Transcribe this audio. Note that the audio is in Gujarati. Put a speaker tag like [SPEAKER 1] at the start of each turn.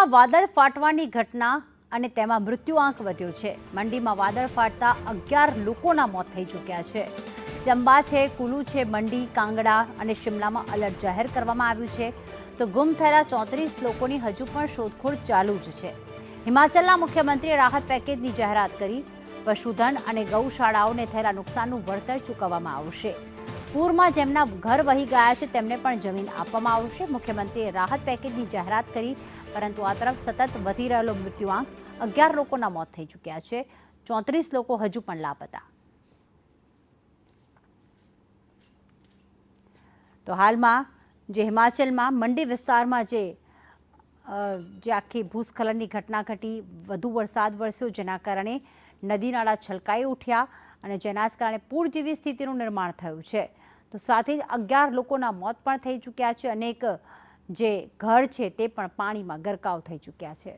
[SPEAKER 1] મંડીમાં વાદળ ફાટવાની ઘટના અને તેમાં મૃત્યુઆંક વધ્યો છે। મંડીમાં વાદળ ફાટતા 11 લોકોના મોત થઈ ચૂક્યા છે। ચંબા છે, કુલુ છે, મંડી, કાંગડા અને શિમલામાં એલર્ટ જાહેર કરવામાં આવ્યું છે। તો ગુમ થયેલા 34 લોકોની હજુ પણ શોધખોળ ચાલુ જ છે। હિમાચલના મુખ્યમંત્રીએ રાહત પેકેજની જાહેરાત કરી। પશુધન અને ગૌશાળાઓને થયેલા નુકસાનનું વળતર ચૂકવવામાં આવશે। પૂરમાં જેમના ઘર વહી ગયા છે તેમને પણ જમીન આપવામાં આવશે। મુખ્યમંત્રીએ રાહત પેકેજની જાહેરાત કરી, પરંતુ આ તરફ સતત વધી રહેલો મૃત્યુઆંક 11 લોકોના મોત થઈ ચૂક્યા છે। 34 લોકો હજુ પણ લાપતા। તો હાલમાં જે હિમાચલમાં મંડી વિસ્તારમાં જે આખી ભૂસ્ખલનની ઘટના ઘટી, વધુ વરસાદ વરસ્યો, જેના કારણે નદી નાળા છલકાઈ ઉઠ્યા અને જેના જ કારણે પૂર જેવી સ્થિતિનું નિર્માણ થયું છે। તો સાથે જ 11 લોકોના મોત પણ થઈ ચૂક્યા છે। અનેક જે ઘર છે તે પણ પાણીમાં ગરકાવ થઈ ચૂક્યા છે।